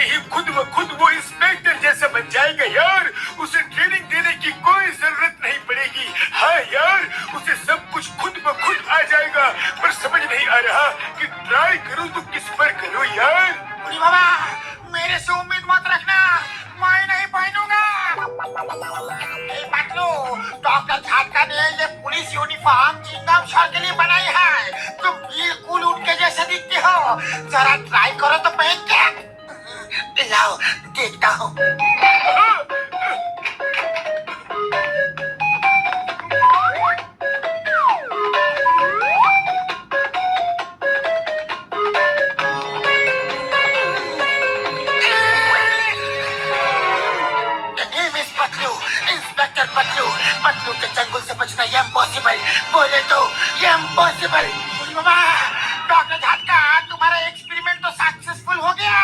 ही खुद व खुद वो इंस्पेक्टर जैसा बन जाएगा यार। उसे ट्रेनिंग देने की कोई जरूरत नहीं पड़ेगी। हाँ यार, उसे सब कुछ खुद ब खुद आ जाएगा। पर समझ नहीं आ रहा कि ट्राई करूं तो किस पर करूं यार। बाबा, मेरे से उम्मीद मत रखना, मैं नहीं पहनूंगा। डॉक्टर झाटका ने ये पुलिस यूनिफॉर्म चिंगम सर के लिए बनाई है। तुम बिल्कुल उनके जैसे दिखते हो। जरा ट्राई करो तो पहन के। लाओ देखता हूँ। पतलू के चंगुल से बचना ये इम्पॉसिबल। बोले तो ये इम्पॉसिबल। डॉक्टर झाटका, तुम्हारा एक्सपेरिमेंट तो सक्सेसफुल हो गया,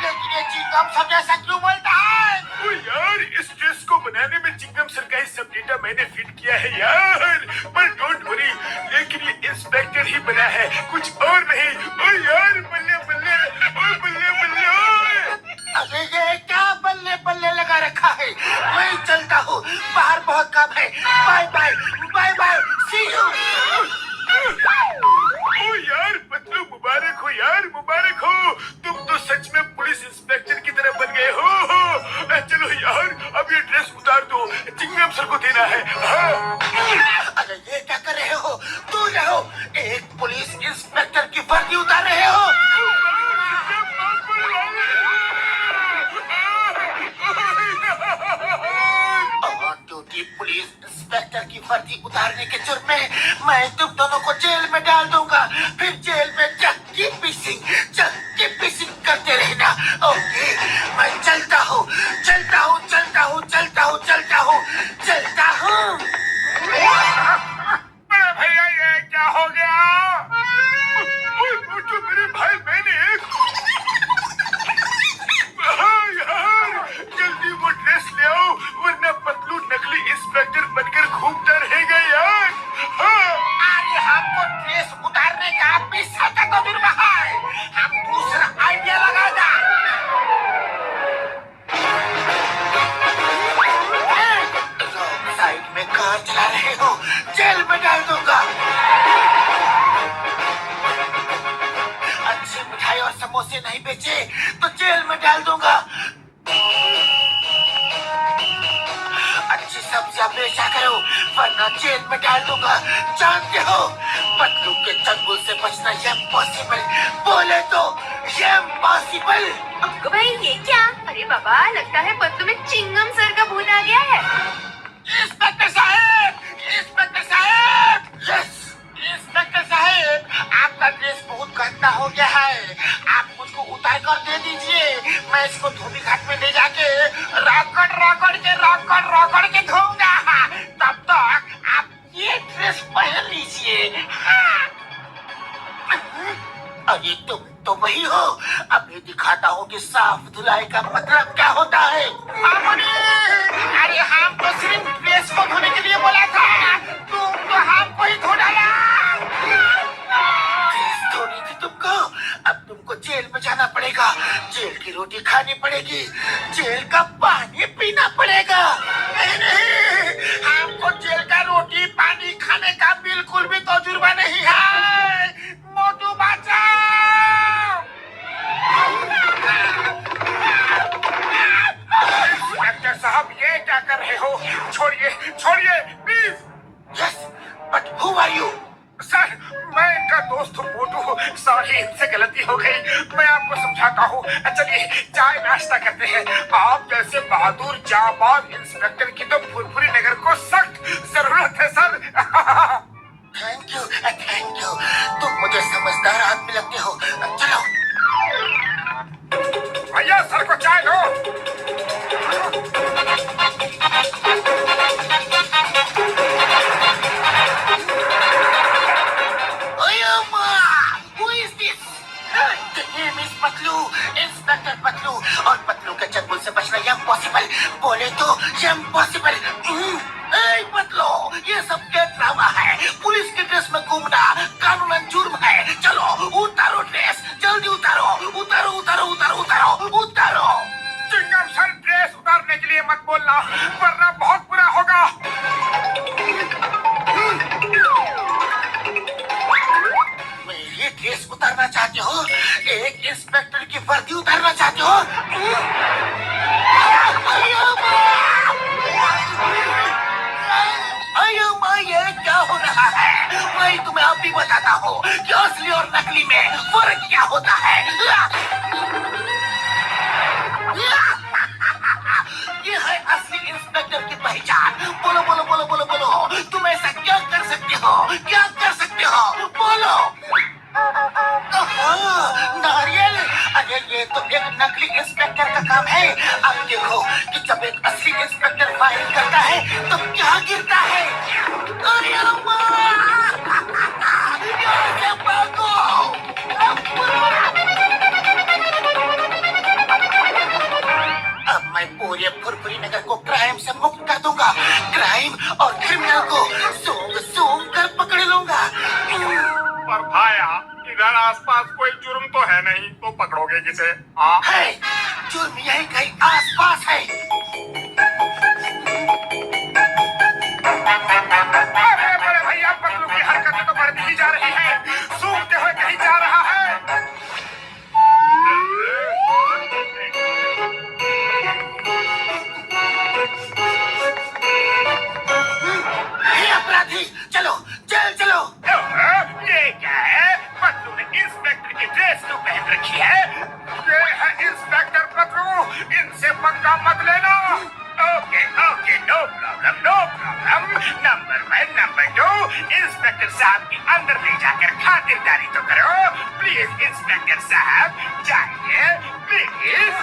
लेकिन ये चिंगम सब जैसा क्यों बोलता है? ओ यार, इस ड्रेस को बनाने में चिंगम सर का ही सब डेटा मैंने फिट किया है यार। पर डोंट वरी, लेकिन ये इंस्पेक्टर ही बना है, कुछ और नहीं। ओ यार, बल्ले बल्ले, ओ बल्ले बल्ले। अरे ये क्या बल्ले बल्ले लगा रखा है? मैं चलता हूँ, बाहर बहुत काम है। Bye bye bye bye, see you. ओ यार पतलू, मुबारक हो यार, मुबारक हो। तुम तो सच में पुलिस इंस्पेक्टर की तरह बन गए हो। चलो यार, अब ये ड्रेस उतार दो, चिंगम सर को देना है। अरे ये क्या कर रहे हो? दूर रहो, एक पुलिस इंस्पेक्टर की वर्दी उतार रहे हो। ड्यूटी पुलिस इंस्पेक्टर की वर्दी उतारने के जुर्म में मैं तुम दोनों को जेल में डाल दूंगा। फिर जेल में चक्की पिसिंग करते रहना। ओके, मैं चलता हूँ चलता हूँ चलता हूँ चलता हूँ चलता हूँ चलता हूँ। भैया, ये क्या हो गया? मेरे भाई बहन, यार जल्दी वो ड्रेस ले आओ, वरना पतलू नकली इंस्पेक्टर बनकर घूमता रहेगा यार। अरे हमको ड्रेस उतारने का 20 साल का तजुर्बा है, हम दूसरा आइडिया लगाएगा। साइड में कार चला रहे हो, जेल में डाल दूंगा। अच्छी मिठाई और समोसे नहीं बेचे तो जेल में डाल दूंगा। अच्छी सब्जियां बेचा करो, वरना जेल में डाल दूंगा। जानते हो, पतलू के चंगुल से बचना ये इम्पॉसिबल। बोले तो ये इम्पॉसिबल। अक्को भाई, ये क्या? अरे बाबा, लगता है पतलू में चिंगम सर का भूत आ गया है। इंस्पेक्टर साहब, इंस्पेक्टर साहब, यस इंस्पेक्टर साहब, आपका ड्रेस बहुत गंदा हो गया है। आप मुझको उतार कर दे दीजिए, मैं इसको धोबी घाट में ले जाके रगड़ के धोऊंगा। तब तक आप ये ड्रेस पहन लीजिए। अरे तुम तो वही हो। अभी दिखाता हूँ कि साफ धुलाई का मतलब क्या होता है। अरे हमको सिर्फ ड्रेस को धोने के लिए बोला था, तुम तो हमको ही धो डाला। ड्रेस धोनी थी तुमको, अब तुमको जेल में जाना पड़ेगा, जेल की रोटी खानी पड़ेगी, जेल का पानी पीना पड़ेगा। नहीं, हमको जेल का रोटी पानी खाने का बिल्कुल भी तजुर्बा नहीं है। मोटू बचाओ। इंस्पेक्टर साहब, ये क्या कर रहे हो? छोड़िए छोड़िए please. Yes, but who are you? Sir, मैं इनका दोस्त हूँ मोटू। सॉरी, इनसे गलती हो गई, मैं आपको समझाता हूँ। चलिए चाय नाश्ता करते हैं। आप जैसे बहादुर जाबाज इंस्पेक्टर की तो फुरफुरी नगर को सख्त जरूरत है सर। थैंक यू, तुम मुझे समझदार आदमी लगते हो। चलो भैया, सर को चाय दो। पतलू, इंस्पेक्टर पतलू, और पतलू के चंगुल से बचना ये इम्पॉसिबल। बोले तो ये इम्पॉसिबल। पतलू, ये सब क्या ड्रामा है? पुलिस के ड्रेस में घूमना कानूनन जुर्म है। चलो उतारो ड्रेस, जल्दी उतारो उतारो उतारो उतारो उतारो उतारो। चिंगम सर, ड्रेस उतारने के लिए मत बोलना, वरना बहुत बुरा होगा। मेरी ड्रेस उतारना चाहते हो? एक इंस्पेक्टर की वर्दी उतारना चाहते हो? अयो माँ, ये क्या हो रहा है? मैं तुम्हें अब भी बताता हूँ कि असली और नकली में फर्क क्या होता है। ये है असली इंस्पेक्टर की पहचान। बोलो बोलो बोलो बोलो बोलो, तुम ऐसा क्या कर सकते हो? क्या कर सकते हो? बोलो। नारियल, अरे ये तो एक नकली इंस्पेक्टर का काम है। अब देखो कि जब एक असली इंस्पेक्टर फायरिंग करता है तो क्या गिरता है। अरे अम्मा! यहाँ से भागो! अब मैं पूरे फुरफुरी नगर को क्राइम से मुक्त कर दूंगा। क्राइम और क्रिमिनल को सूंघ सूंघ कर पकड़ लूंगा। पर भाया, इधर आसपास कोई जुर्म तो है नहीं, तो पकड़ोगे किसे? हाँ, है, जुर्म यही कहीं आसपास है। अरे बड़े भैया, पतलू की हरकतें तो बढ़ती ही जा रही है, सूंघते हुए कहीं जा रहा है। हे अपराधी, चलो जेल चलो। ये क्या है? पतलू ने इंस्पेक्टर की ड्रेस क्यों पहन रखी है? ये है इंस्पेक्टर पतलू, इनसे पंगा मत लेना। Okay okay, no problem no problem. Number 1 number 2, inspector साहब के अंदर ले जाकर खातिरदारी तो करो। प्लीज इंस्पेक्टर साहब, जाइए प्लीज।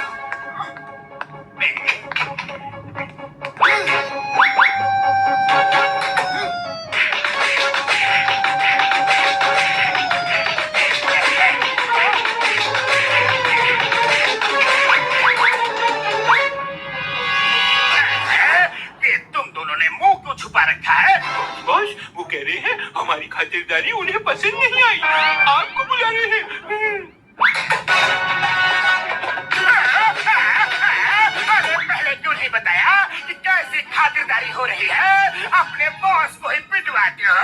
ये तुम दोनों ने मुंह क्यों छुपा रखा है? बॉस, वो कह रहे हैं हमारी खातिरदारी उन्हें पसंद नहीं आई, आपको बुला रहे हैं। अरे पहले क्यों नहीं बताया कि कैसी खातिरदारी हो रही है? अपने बॉस को ही पिटवाते हो।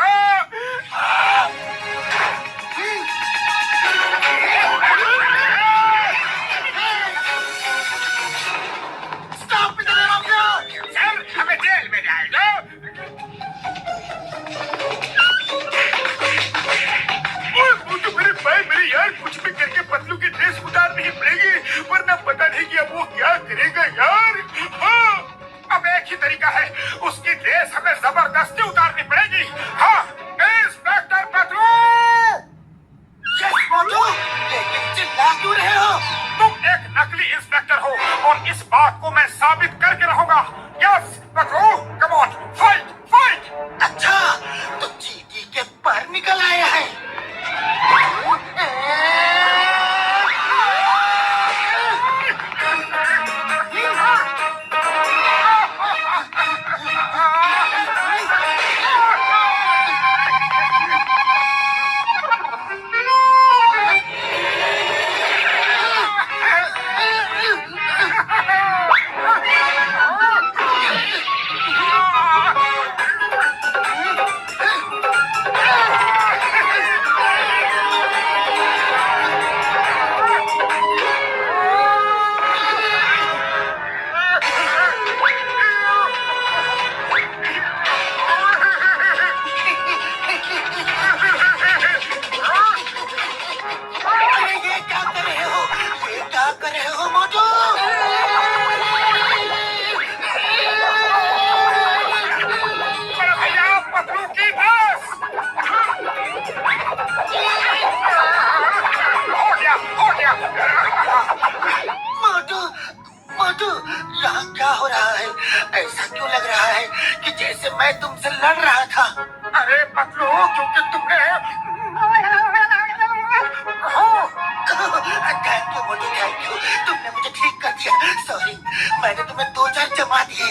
स्टॉप इधर आओ। सर, हमें जेल में डाल दो। वो तो मेरे भाई, मेरे यार, कुछ भी करके पतलू की ड्रेस उतारनी ही पड़ेगी, वरना पता नहीं कि अब वो क्या करेगा यार। हाँ, अब एक ही तरीका है, उसकी ड्रेस हमें जबरदस्ती उतारनी पड़ेगी। हाँ, इंस्पेक्टर पतलू। यस मोटू, लेकिन चिल्ला क्यों रहे हो? तुम एक नकली इंस्पेक्टर हो और इस बात को मैं साबित करके रहूंगा। Yes Patlu, come on, fight fight. अच्छा, तो चीटी के पर निकल आया है। मैं तुमसे लड़ रहा था। अरे पतलू, क्योंकि तुमने thank you Motu, thank you, तुमने मुझे ठीक कर दिया। सॉरी, मैंने तुम्हें 2-4 जमा दिए।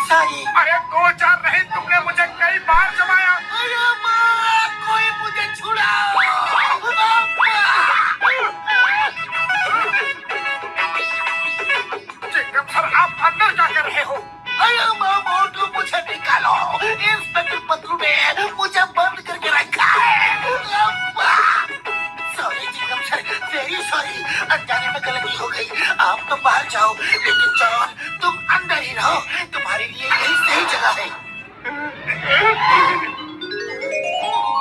सॉरी। अरे 2-4 नहीं, तुमने मुझे कई बार जमाया। अरे माँ, कोई मुझे छुड़ाओ। अंदर क्या कर रहे हो? अरे मोटू, मुझे निकालो। इंस्पेक्टर पतलू ने मुझे बंद करके रखा है। सॉरी चिंगम सर, वेरी सॉरी। अनजाने में गलती हो गई। आप तो बाहर जाओ, लेकिन जॉन तुम अंदर ही रहो। तुम्हारे लिए यही सही जगह है।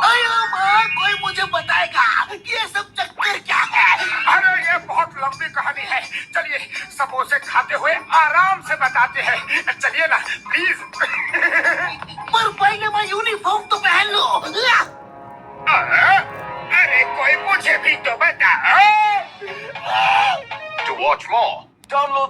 अरे माँ, कोई मुझे बताएगा कि ये सब चक्कर क्या है? अरे ये बहुत लंबी कहानी है, चलिए समोसे खाते हुए आराम से बताते हैं। चलिए ना प्लीज। पर पहले मैं यूनिफॉर्म तो पहन लो। अरे कोई मुझे भी तो बताओ। To watch more, download